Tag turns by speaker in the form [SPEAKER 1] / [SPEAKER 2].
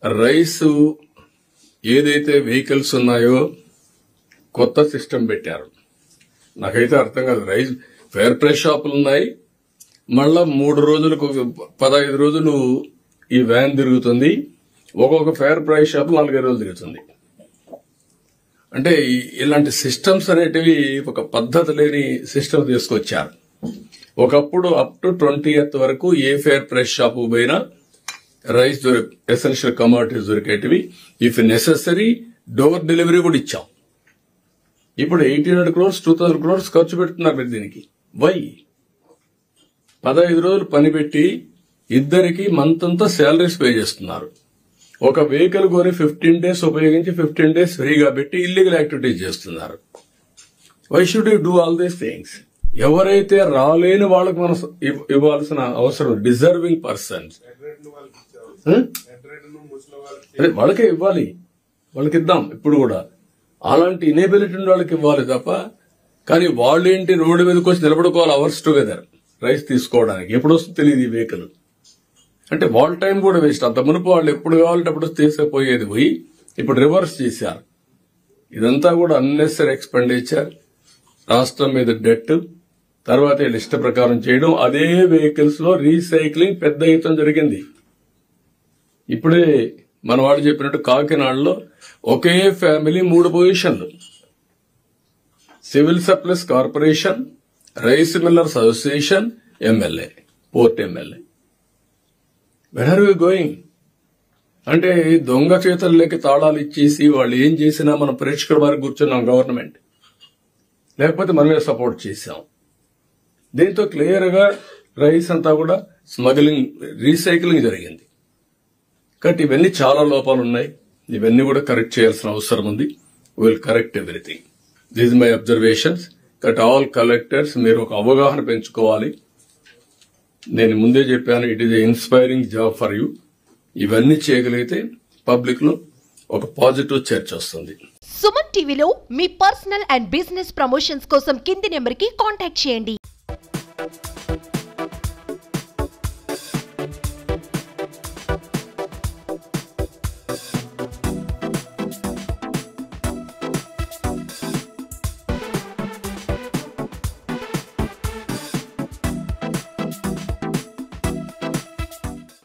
[SPEAKER 1] Rice ఏదైతే vehicles ఉన్నాయో కొత్త సిస్టమ్ పెట్టారు. నాకైతే అర్థం కాదు. రైస్ ఫేర్ ప్రైస్ షాపులు ఉన్నాయి, మళ్ళా 3 రోజులకు 15 రోజులు ఈ వ్యాన్ తిరుగుతుంది. ఒక్కొక్క ఫేర్ ప్రైస్ షాప్ 4 రోజులు తిరుగుతుంది. అంటే ఇలాంటి సిస్టమ్స్ అనేటివి ఒక పద్ధతి లేని సిస్టమ్ తీసుకొచ్చారు. ఒకప్పుడు అప్ టు 20th వరకు ఏ ఫేర్ ప్రైస్ షాప్ పోయినా రైస్ ఎసెన్షియల్ కమోడిటీస్ దొరికేటివి. ఇఫ్ నెసెసరీ డోర్ డెలివరీ కూడా ఇచ్చాం. ఇప్పుడు 1800 crores 2000 crores ఖర్చు పెడుతున్నారు మీరు దీనికి. వై? 15 రోజులు పని పెట్టి ఇద్దరికి మంత్ అంతా శాలరీస్ పే చేస్తున్నారు. ఒక వెహికల్ కొని 15 days ఉపయోగించి 15 days ఫ్రీగా పెట్టి ఇల్లీగల్ యాక్టివిటీస్ చేస్తున్నారు. Why should you do all these things? ఎవరైతే రాలేని వాళ్ళకి మనం ఇవ్వాల్సిన అవసరం, డిజర్వింగ్ పర్సన్స్ వాళ్ళకే ఇవ్వాలి, వాళ్ళకి ఇద్దాం. ఇప్పుడు కూడా అలాంటి ఇనేబిలిటీ ఉన్న వాళ్ళకి ఇవ్వాలి తప్ప, కానీ వాళ్ళేంటి రోడ్డు మీదకి వచ్చి నిలబడుకోవాలి అవర్స్ టుగెదర్ రైస్ తీసుకోవడానికి. ఎప్పుడు వస్తుంది తెలియదు ఈ వెహికల్. అంటే వాళ్ళ టైం కూడా వేస్ట్. అంత మునుపు వాళ్ళు ఎప్పుడు కావాలంటే అప్పుడు తీసుకుపోయేది పోయి ఇప్పుడు రివర్స్ చేశారు. ఇదంతా కూడా అన్నెసరీ ఎక్స్పెండిచర్, రాష్ట్రం మీద డెట్, తర్వాత లిస్ట్ ప్రకారం చేయడం. అదే వెహికల్స్ లో రీసైక్లింగ్ పెద్ద ఎత్తున జరిగింది. ఇప్పుడే మన వాళ్ళు చెప్పినట్టు కాకినాడలో ఒకే ఫ్యామిలీ 3 పొజిషన్లు, civil supplies corporation, rice millers association, MLA, port MLA. Where are we going? అంటే దొంగ చేతుల్లోకి తాళాలు ఇచ్చేసి వాళ్ళు ఏం చేసినా మనం ప్రేక్షకుల వారికి కూర్చున్నాం గవర్నమెంట్, లేకపోతే మనమే సపోర్ట్ చేశాం. దీంతో క్లియర్ గా రైస్ అంతా కూడా స్మగ్లింగ్, రీసైక్లింగ్ జరిగింది. కాబట్టి ఇవన్నీ చాలా లోపాలు ఉన్నాయి. ఇవన్నీ కూడా కరెక్ట్ చేయాల్సిన అవసరం ఉంది. Will correct everything. This my observations. కాబట్టి ఆల్ కలెక్టర్స్ మీరు ఒక అవగాహన పెంచుకోవాలి. నేను ముందే చెప్పాను, it is inspiring job for you. ఇవన్నీ చేయగలిగితే పబ్లిక్ లో ఒక పాజిటివ్ చర్చ వస్తుంది.
[SPEAKER 2] సుమన్ టీవీలో మీ పర్సనల్ అండ్ బిజినెస్ ప్రమోషన్స్ కోసం కింది నెంబర్ కి కాంటాక్ట్ చేయండి.